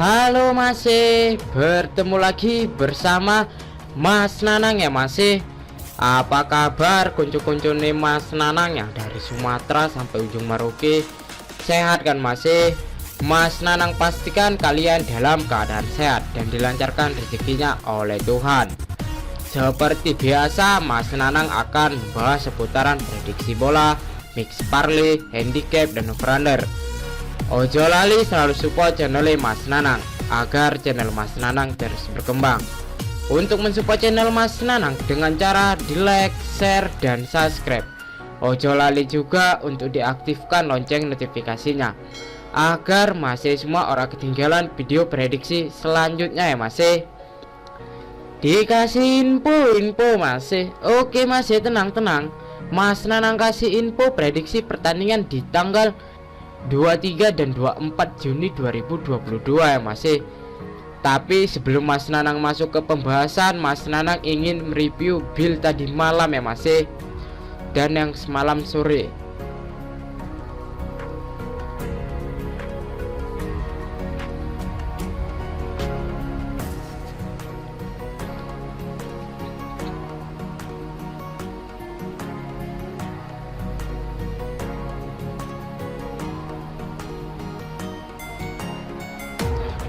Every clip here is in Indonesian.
Halo masih bertemu lagi bersama Mas Nanang ya masih. Apa kabar kuncu-kuncu nih Mas Nanang yang dari Sumatera sampai ujung Merauke? Sehat kan masih? Mas Nanang pastikan kalian dalam keadaan sehat dan dilancarkan rezekinya oleh Tuhan. Seperti biasa, Mas Nanang akan membahas seputaran prediksi bola, mix parlay, handicap, dan over-under. Ojo lali selalu support channel Mas Nanang agar channel Mas Nanang terus berkembang. Untuk mensupport channel Mas Nanang dengan cara di like, share, dan subscribe. Ojo lali juga untuk diaktifkan lonceng notifikasinya agar masih semua orang ketinggalan video prediksi selanjutnya ya masih. Dikasih info masih. Oke masih, tenang. Mas Nanang kasih info prediksi pertandingan di tanggal 23 dan 24 Juni 2022 ya masih. Tapi sebelum Mas Nanang masuk ke pembahasan, Mas Nanang ingin mereview build tadi malam ya masih, dan yang semalam sore.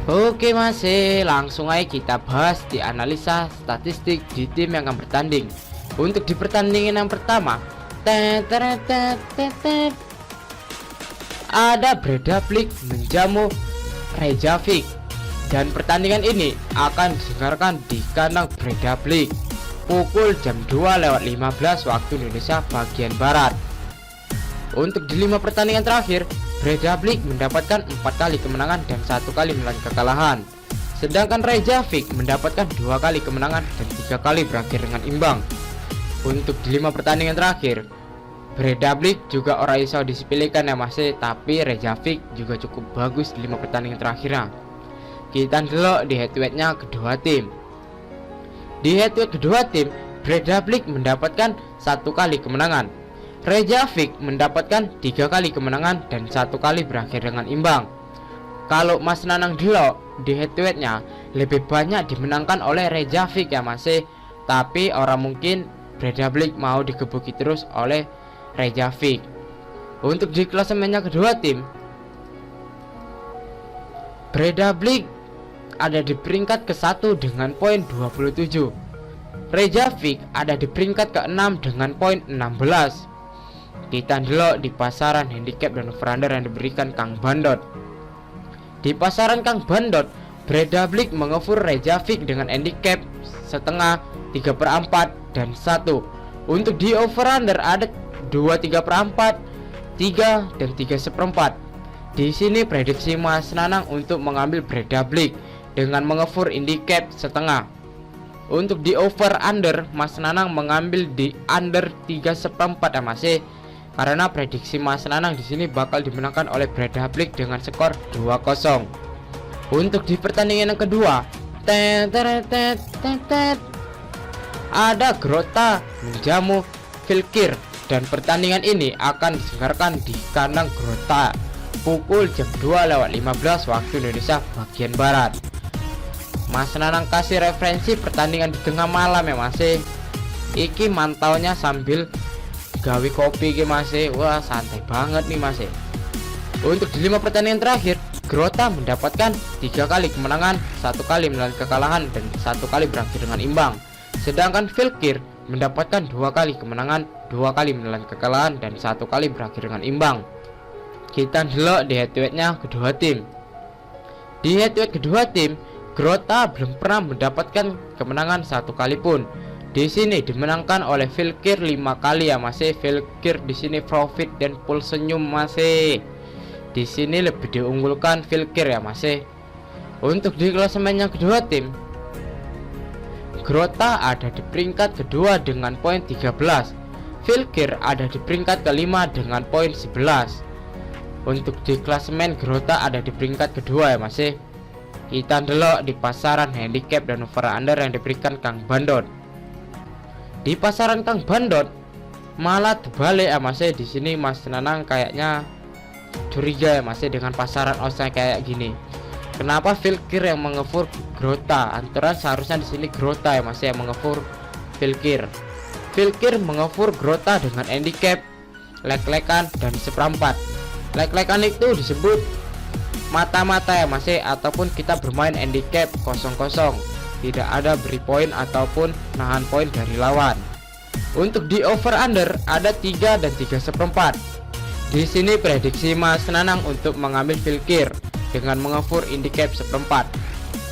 Oke masih, langsung aja kita bahas di analisa statistik di tim yang akan bertanding. Untuk di pertandingan yang pertama, ada Breiðablik menjamu Reykjavik, dan pertandingan ini akan diselenggarakan di kandang Breiðablik pukul jam 2:15 waktu Indonesia bagian barat. Untuk di 5 pertandingan terakhir, Breiðablik mendapatkan 4 kali kemenangan dan 1 kali menelan kekalahan. Sedangkan Reykjavik mendapatkan 2 kali kemenangan dan 3 kali berakhir dengan imbang. Untuk di 5 pertandingan terakhir, Breiðablik juga orang iso disepelekan ya masih, tapi Reykjavik juga cukup bagus di 5 pertandingan terakhirnya. Kita delok di head to head-nya kedua tim. Di head to head kedua tim, Breiðablik mendapatkan 1 kali kemenangan. Reykjavik mendapatkan 3 kali kemenangan dan 1 kali berakhir dengan imbang. Kalau Mas Nanang delok di head to head-nya, lebih banyak dimenangkan oleh Reykjavik ya masih, tapi orang mungkin Breiðablik mau digebuki terus oleh Reykjavik. Untuk di klasemennya kedua tim, Breiðablik ada di peringkat ke-1 dengan poin 27. Reykjavik ada di peringkat ke-6 dengan poin 16. Kita delok di pasaran handicap dan over-under yang diberikan Kang Bandot. Di pasaran Kang Bandot, Breiðablik mengoffer Reykjavik dengan handicap setengah, 3/4, dan 1. Untuk di over-under ada 2/3/4, 3, dan 3/4. Di sini prediksi Mas Nanang untuk mengambil Breiðablik dengan mengoffer handicap setengah. Untuk di over-under, Mas Nanang mengambil di under 3/4 ya masih. Karena prediksi Mas Nanang di sini bakal dimenangkan oleh Breiðablik dengan skor 2-0. Untuk di pertandingan yang kedua, ada Grótta menjamu Fylkir, dan pertandingan ini akan diselenggarakan di kandang Grótta pukul jam 2:15 waktu Indonesia bagian barat. Mas Nanang kasih referensi pertandingan di tengah malam ya masih. Iki mantaunya sambil gawe kopi ke masih. Wah santai banget nih masih. Untuk di 5 pertandingan terakhir, Grótta mendapatkan 3 kali kemenangan, 1 kali menelan kekalahan, dan 1 kali berakhir dengan imbang. Sedangkan Fylkir mendapatkan 2 kali kemenangan, 2 kali menelan kekalahan, dan 1 kali berakhir dengan imbang. Kita delok di head to head-nya kedua tim. Di head to head kedua tim, Grótta belum pernah mendapatkan kemenangan 1 kali pun. Di sini dimenangkan oleh Fylkir 5 kali ya masih. Fylkir di sini profit dan full senyum masih. Di sini lebih diunggulkan Fylkir ya masih. Untuk di klasemen yang kedua tim, Grótta ada di peringkat kedua dengan poin 13. Fylkir ada di peringkat kelima dengan poin 11. Untuk di klasemen, Grótta ada di peringkat kedua ya masih. Kita delok di pasaran handicap dan over-under yang diberikan Kang Bandot. Di pasaran Kang Bandot malah terbalik ya masih. Di sini Mas Nanang kayaknya curiga ya masih dengan pasaran odds kayak gini. Kenapa Vilkir yang mengefur Grota? Aturan seharusnya di sini Grota ya masih yang mengefur Vilkir. Vilkir mengefur Grota dengan handicap lek-lekan dan seperempat. Lek-lekan itu disebut mata-mata ya masih, ataupun kita bermain handicap 0-0, tidak ada beri poin ataupun nahan poin dari lawan. Untuk di over under ada 3 dan 3 seperempat. Di sini prediksi Mas Nanang untuk mengambil Vilkir dengan mengefur handicap seperempat.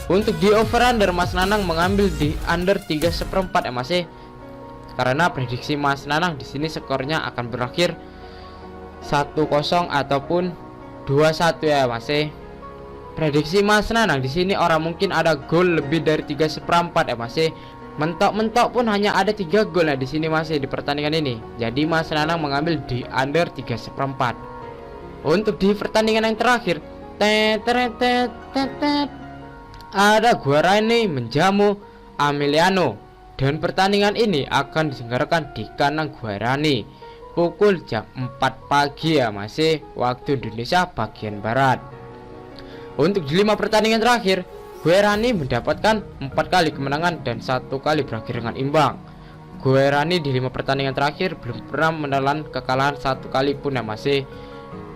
Untuk di over under Mas Nanang mengambil di under 3 seperempat ya masih, karena prediksi Mas Nanang di sini skornya akan berakhir 1-0 ataupun 2-1 ya masih. Prediksi Mas Nanang di sini orang mungkin ada gol lebih dari 3 seperempat ya masih. Mentok-mentok pun hanya ada 3 gol ya di sini masih di pertandingan ini. Jadi Mas Nanang mengambil di under 3 seperempat. Untuk di pertandingan yang terakhir, ada Guarani menjamu Emiliano, dan pertandingan ini akan diselenggarakan di kandang Guarani pukul jam 4 pagi ya masih, waktu Indonesia bagian barat. Untuk di 5 pertandingan terakhir, Guarani mendapatkan 4 kali kemenangan dan 1 kali berakhir dengan imbang. Guarani di 5 pertandingan terakhir belum pernah menelan kekalahan 1 kali pun ya masih.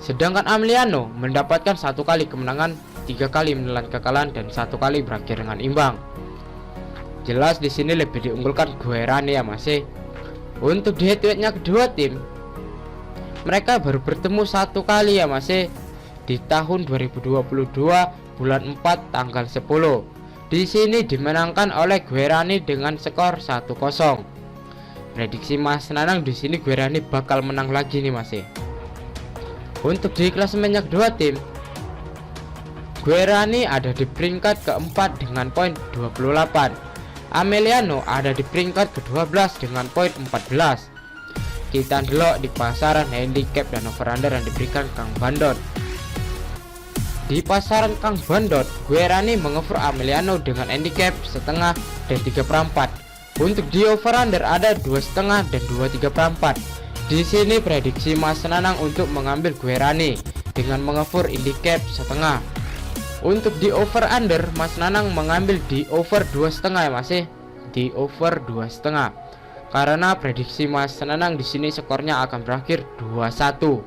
Sedangkan Emiliano mendapatkan 1 kali kemenangan, 3 kali menelan kekalahan dan 1 kali berakhir dengan imbang. Jelas di sini lebih diunggulkan Guarani ya masih. Untuk di head-to-headnya kedua tim, mereka baru bertemu 1 kali ya masih, di tahun 2022 bulan 4 tanggal 10. Di sini dimenangkan oleh Guarani dengan skor 1-0. Prediksi Mas Nanang di sini Guarani bakal menang lagi nih masih. Untuk di klasemennya kedua tim, Guarani ada di peringkat keempat dengan poin 28. Emiliano ada di peringkat ke-12 dengan poin 14. Kita delok di pasaran handicap dan over-under yang diberikan Kang Bandot. Di pasaran Kang Bandot, Guarani mengefur Emiliano dengan handicap setengah dan 3/4. Untuk di over-under ada 2,5 dan 2,3/4. Di sini prediksi Mas Nanang untuk mengambil Guarani dengan mengefur handicap setengah. Untuk di over-under Mas Nanang mengambil di over 2,5 ya masih, di over 2,5. Karena prediksi Mas Nanang di sini skornya akan berakhir 2-1.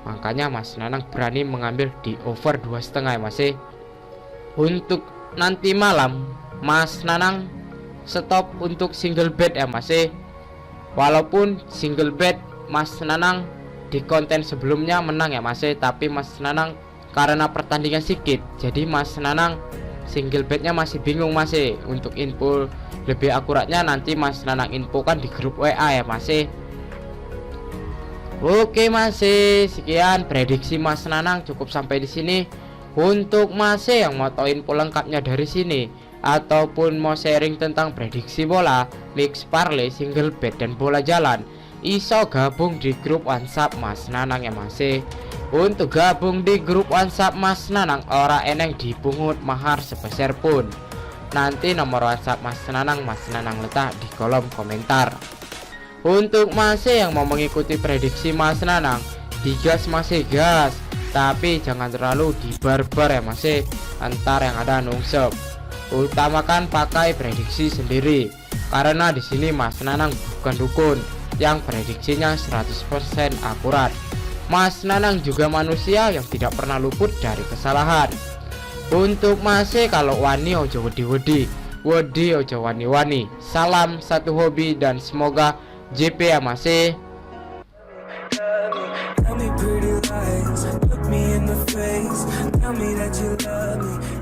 Makanya Mas Nanang berani mengambil di over 2,5 ya masih. Untuk nanti malam Mas Nanang stop untuk single bet ya masih. Walaupun single bet Mas Nanang di konten sebelumnya menang ya masih, tapi Mas Nanang karena pertandingan sedikit, jadi Mas Nanang single betnya masih bingung masih. Untuk info lebih akuratnya nanti Mas Nanang infokan di grup WA ya masih. Oke masih, sekian prediksi Mas Nanang cukup sampai di sini. Untuk masih yang mau tahu info lengkapnya dari sini ataupun mau sharing tentang prediksi bola, mix parlay, single bet dan bola jalan, iso gabung di grup WhatsApp Mas Nanang ya masih. Untuk gabung di grup WhatsApp Mas Nanang ora eneng dipungut mahar sebesar pun. Nanti nomor WhatsApp Mas Nanang letak di kolom komentar. Untuk masih yang mau mengikuti prediksi Mas Nanang, digas masih gas, tapi jangan terlalu dibarbar ya masih, antar yang ada nungsep. Utamakan pakai prediksi sendiri, karena di sini Mas Nanang bukan dukun yang prediksinya 100% akurat. Mas Nanang juga manusia yang tidak pernah luput dari kesalahan. Untuk masih kalau wani ojo wedi-wedi, wedi ojo wani-wani. Salam satu hobi dan semoga JP ya masih. Tell me pretty lies, look me in the face, tell me that you love me.